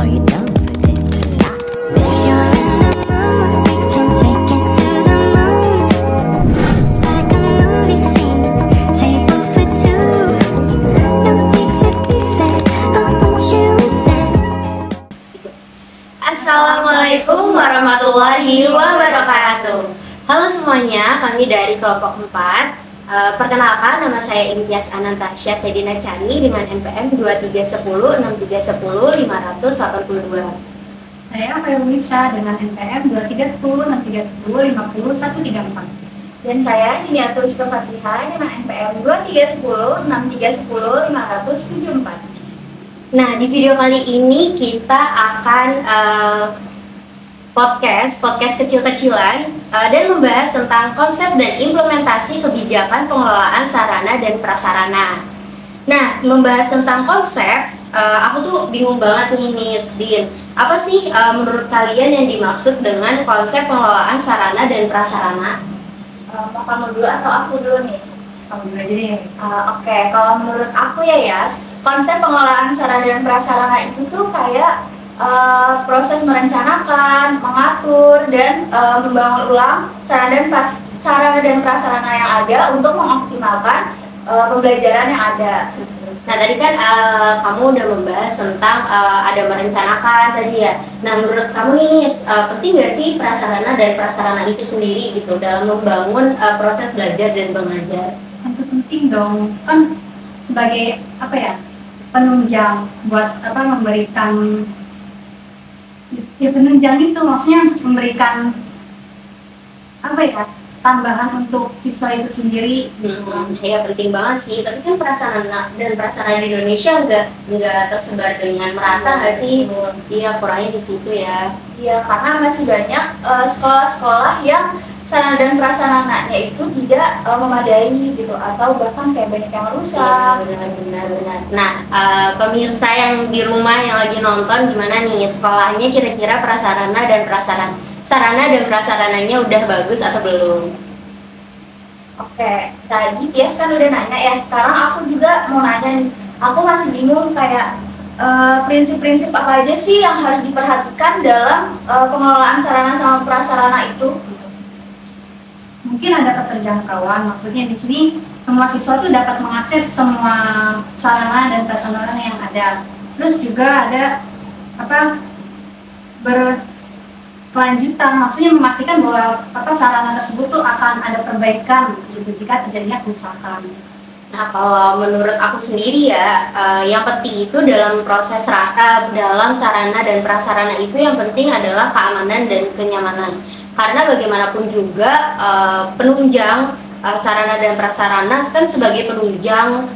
Are you down with it? If you're in the mood, can take it to the moon. Just like a movie scene, table for two. No need to be fair, I want you instead. Assalamualaikum warahmatullahi wabarakatuh. Halo semuanya, kami dari kelompok 4. Perkenalkan, nama saya Imtiaz Anantasya Sedina Chani dengan NPM 23106310 582. Saya Fayruisa dengan NPM 23106310 50134. Dan saya Niniatul Syukur Fatihah dengan NPM 23106310 574. Nah, di video kali ini kita akan podcast kecil-kecilan dan membahas tentang konsep dan implementasi kebijakan pengelolaan sarana dan prasarana. Nah, membahas tentang konsep, aku tuh bingung banget nih Din. Apa sih menurut kalian yang dimaksud dengan konsep pengelolaan sarana dan prasarana? Mau kamu dulu atau aku dulu nih? Kamu dulu aja deh. Oke, kalau menurut aku ya Yas, konsep pengelolaan sarana dan prasarana itu tuh kayak proses merencanakan, mengatur, dan membangun ulang sarana dan prasarana yang ada untuk mengoptimalkan pembelajaran yang ada. Nah, tadi kan kamu udah membahas tentang ada merencanakan tadi ya. Nah, menurut kamu nih, penting nggak sih prasarana dan prasarana itu sendiri gitu dalam membangun proses belajar dan mengajar? Tentu penting dong, kan sebagai penunjang buat memberikan penunjang itu, maksudnya memberikan tambahan untuk siswa itu sendiri. Ya penting banget sih, tapi kan prasarana di Indonesia nggak tersebar dengan merata nggak sih? Iya, kurangnya di situ ya. Iya, karena masih banyak sekolah-sekolah yang sarana dan prasarananya itu tidak memadai gitu, atau bahkan kayak banyak yang rusak. Benar. Nah, pemirsa yang di rumah yang lagi nonton, gimana nih sekolahnya kira-kira sarana dan prasarananya udah bagus atau belum? Oke, tadi Tias kan udah nanya ya, sekarang aku juga mau nanya nih. Aku masih bingung kayak prinsip-prinsip apa aja sih yang harus diperhatikan dalam pengelolaan sarana sama prasarana itu? Mungkin ada keterjangkauan, maksudnya di sini semua siswa tuh dapat mengakses semua sarana dan prasarana yang ada. Terus juga ada berkelanjutan, maksudnya memastikan bahwa sarana tersebut tuh akan ada perbaikan gitu jika terjadinya kerusakan. Nah, kalau menurut aku sendiri ya, yang penting itu dalam proses dalam sarana dan prasarana itu yang penting adalah keamanan dan kenyamanan. Karena bagaimanapun juga penunjang sarana dan prasarana kan sebagai penunjang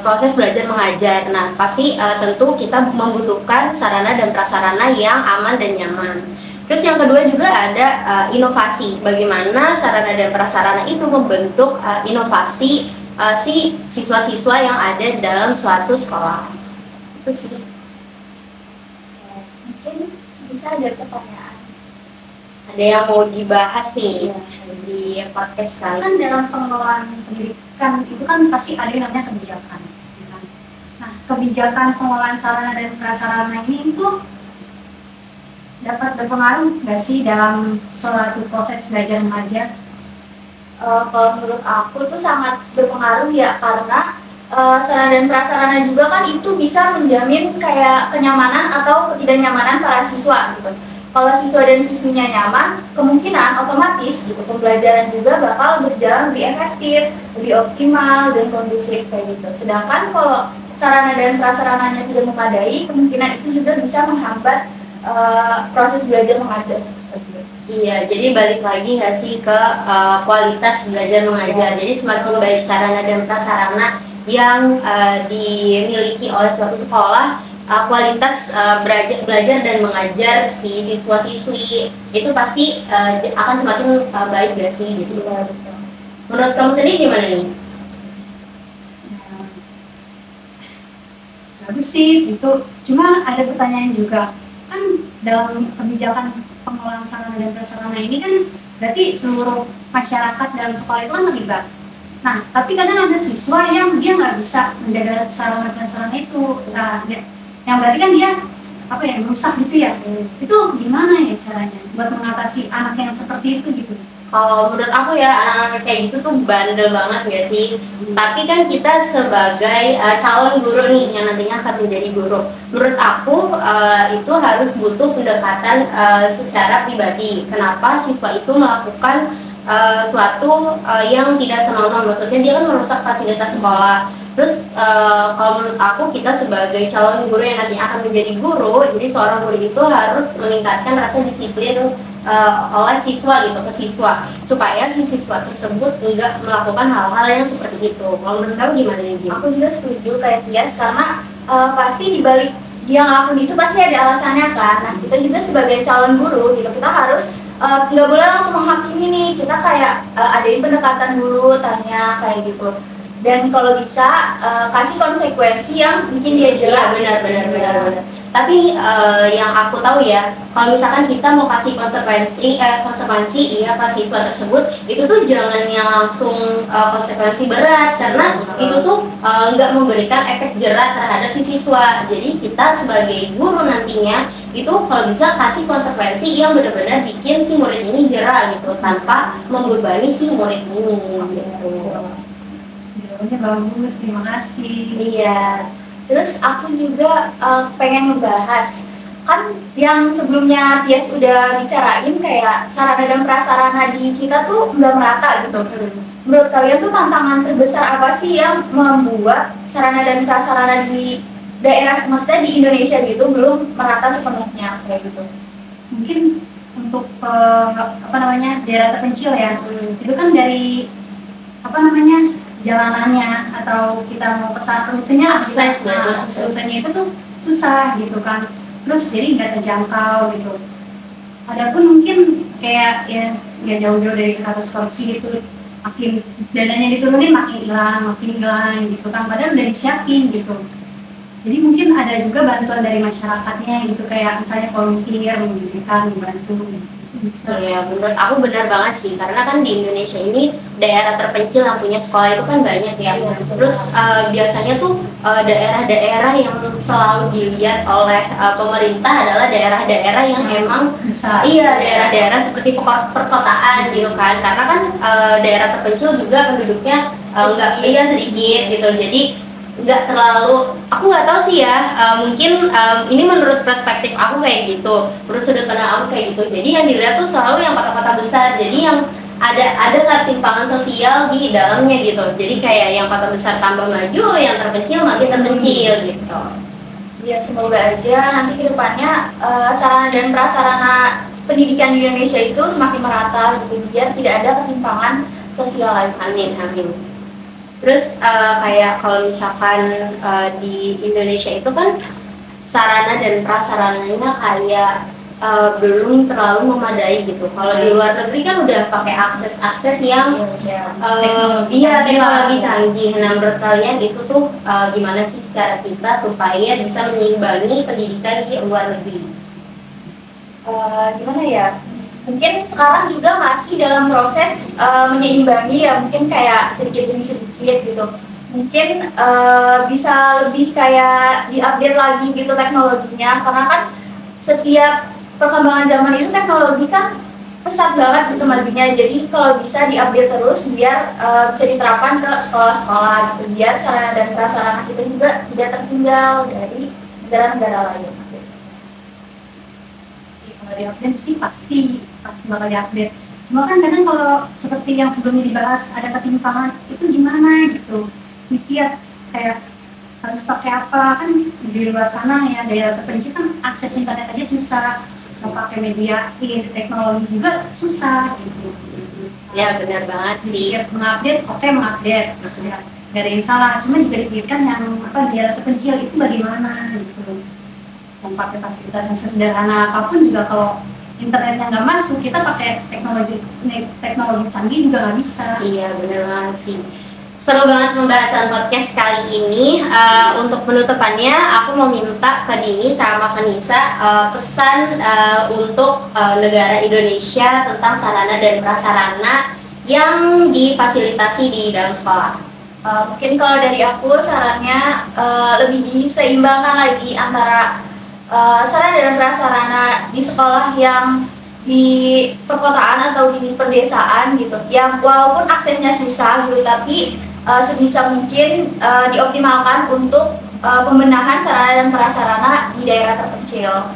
proses belajar mengajar. Nah, pasti tentu kita membutuhkan sarana dan prasarana yang aman dan nyaman. Terus yang kedua juga ada inovasi. Bagaimana sarana dan prasarana itu membentuk inovasi si siswa-siswa yang ada dalam suatu sekolah. Itu sih. Mungkin bisa ada pertanyaan. Ada yang mau dibahas nih di podcast kali. Kan dalam pengelolaan pendidikan itu kan pasti ada yang namanya kebijakan. Nah, kebijakan pengelolaan sarana dan prasarana ini itu dapat berpengaruh nggak sih dalam suatu proses belajar mengajar? Kalau menurut aku itu sangat berpengaruh ya, karena sarana dan prasarana juga kan itu bisa menjamin kayak kenyamanan atau ketidaknyamanan para siswa gitu. Kalau siswa dan siswinya nyaman, kemungkinan otomatis gitu pembelajaran juga bakal berjalan lebih efektif, lebih optimal dan kondusif kayak gitu. Sedangkan kalau sarana dan prasarananya tidak memadai, kemungkinan itu juga bisa menghambat proses belajar mengajar tersebut. Iya, jadi balik lagi nggak sih ke kualitas belajar mengajar. Jadi semakin baik sarana dan prasarana yang dimiliki oleh suatu sekolah, kualitas belajar dan mengajar si siswa-siswi itu pasti akan semakin baik gak sih gitu. Menurut kamu sendiri gimana nih? Bagus sih itu, cuma ada pertanyaan juga kan dalam kebijakan pengelolaan sarana dan prasarana ini kan berarti seluruh masyarakat dalam sekolah itu kan terlibat. Nah, tapi kadang ada siswa yang dia nggak bisa menjaga sarana prasarana itu. Nah, yang berarti kan dia apa ya, merusak gitu ya. Itu gimana ya caranya buat mengatasi anak yang seperti itu gitu? Kalau menurut aku ya anak-anak kayak gitu tuh bandel banget gak sih? Tapi kan kita sebagai calon guru nih yang nantinya akan menjadi guru, menurut aku itu harus butuh pendekatan secara pribadi. Kenapa siswa itu melakukan suatu yang tidak senonoh, maksudnya dia kan merusak fasilitas sekolah. Terus kalau menurut aku kita sebagai calon guru yang nantinya akan menjadi guru, jadi seorang guru itu harus meningkatkan rasa disiplin oleh siswa gitu ke siswa, supaya si siswa tersebut enggak melakukan hal-hal yang seperti itu. Kalau menurut kamu gimana nih? Aku juga setuju kayak Tias, karena pasti dibalik dia ngelakuin itu pasti ada alasannya kan. Nah kita juga sebagai calon guru gitu, kita harus nggak boleh langsung menghakimi nih, kita kayak adain pendekatan dulu, tanya kayak gitu. Dan kalau bisa kasih konsekuensi yang bikin dia jelas. Iya benar. Tapi yang aku tahu ya, kalau misalkan kita mau kasih konsekuensi iya ke siswa tersebut, itu tuh jangan yang langsung konsekuensi berat, karena itu tuh nggak memberikan efek jerat terhadap si siswa. Jadi kita sebagai guru nantinya itu kalau bisa kasih konsekuensi yang benar-benar bikin si murid ini jera gitu, tanpa membebani si murid ini gitu. Jawabannya bagus, terima kasih. Iya. Terus aku juga pengen membahas, kan yang sebelumnya Tias udah bicarain kayak sarana dan prasarana di kita tuh nggak merata gitu. Menurut kalian tuh tantangan terbesar apa sih yang membuat sarana dan prasarana di daerah, maksudnya di Indonesia gitu, belum merata sepenuhnya kayak gitu? Mungkin untuk daerah terpencil ya, itu kan dari jalanannya atau kita mau ke sana rutenya rutenya itu tuh susah gitu kan, terus jadi nggak terjangkau gitu. Adapun mungkin kayak ya nggak jauh-jauh dari kasus korupsi gitu, makin dananya diturunin makin hilang gitu kan, padahal udah disiapin gitu. Jadi mungkin ada juga bantuan dari masyarakatnya gitu, kayak misalnya volunteer kan membantu gitu. Ya, menurut aku benar banget sih, karena kan di Indonesia ini daerah terpencil yang punya sekolah itu kan banyak ya. Terus biasanya tuh daerah-daerah yang selalu dilihat oleh pemerintah adalah daerah-daerah yang emang iya daerah-daerah seperti perkotaan gitu kan, karena kan daerah terpencil juga penduduknya nggak sedikit gitu, jadi nggak terlalu, aku nggak tahu sih ya, mungkin ini menurut perspektif aku kayak gitu, menurut sudut pandang aku kayak gitu. Jadi yang dilihat tuh selalu yang kota-kota besar, jadi yang ada ketimpangan sosial di dalamnya gitu. Jadi kayak yang kota besar tambah maju, yang terpencil makin terpencil gitu. Ya semoga aja nanti kedepannya sarana dan prasarana pendidikan di Indonesia itu semakin merata gitu, biar tidak ada ketimpangan sosial lagi. Amin. Terus kayak kalau misalkan di Indonesia itu kan sarana dan prasarananya kayak belum terlalu memadai gitu. Kalau di luar negeri kan udah pakai akses yang teknologi canggih. Nah menurut kalian itu tuh gimana sih cara kita supaya bisa menyeimbangi pendidikan di luar negeri? Gimana ya? Mungkin sekarang juga masih dalam proses menyeimbangi ya, mungkin kayak sedikit demi sedikit gitu. Mungkin bisa lebih kayak diupdate lagi gitu teknologinya, karena kan setiap perkembangan zaman itu teknologi kan pesat banget gitu majunya. Jadi kalau bisa diupdate terus biar bisa diterapkan ke sekolah-sekolah gitu, biar sarana dan prasarana kita juga tidak tertinggal dari negara-negara lain. Kalau diupdate sih pasti bakal diupdate. Cuma kan kadang kalau seperti yang sebelumnya dibahas ada ketimpangan itu gimana gitu, mikir kayak harus pakai apa, kan di luar sana ya daerah terpencil kan akses internet aja susah, mau pakai media teknologi juga susah gitu. Ya benar banget sih. Mengupdate gitu ya, nggak ada yang salah, cuma juga dipikirkan yang daerah terpencil itu bagaimana gitu. Mau pakai fasilitas yang sederhana apapun juga kalau internetnya nggak masuk, kita pakai teknologi canggih juga nggak bisa. Iya benar banget sih. Seru banget pembahasan podcast kali ini. Untuk penutupannya aku mau minta ke Dini sama ke Nisa pesan untuk negara Indonesia tentang sarana dan prasarana yang difasilitasi di dalam sekolah. Mungkin kalau dari aku sarannya lebih diseimbangkan lagi antara sarana dan prasarana di sekolah yang di perkotaan atau di pedesaan gitu, yang walaupun aksesnya susah gitu, tapi sebisa mungkin dioptimalkan untuk pembenahan sarana dan prasarana di daerah terpencil.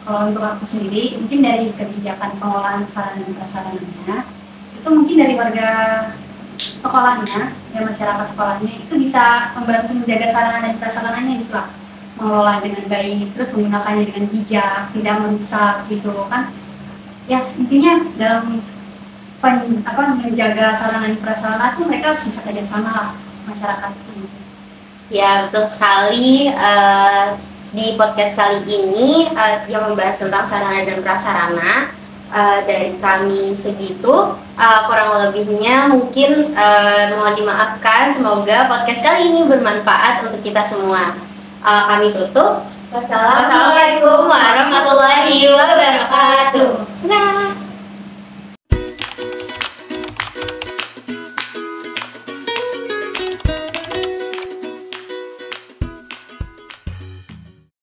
Kalau untuk aku sendiri, mungkin dari kebijakan pengelolaan sarana dan prasarananya, itu mungkin dari warga sekolahnya, ya masyarakat sekolahnya itu bisa membantu menjaga sarana dan prasarananya gitu lah, mengelola dengan baik, terus menggunakannya dengan bijak, tidak merusak gitu kan. Ya intinya dalam menjaga sarana dan prasarana itu mereka harus bisa kerjasama lah masyarakat itu. Ya betul sekali. Di podcast kali ini yang membahas tentang sarana dan prasarana, dari kami segitu, kurang lebihnya mungkin mohon dimaafkan. Semoga podcast kali ini bermanfaat untuk kita semua. Kami tutup. Wassalamualaikum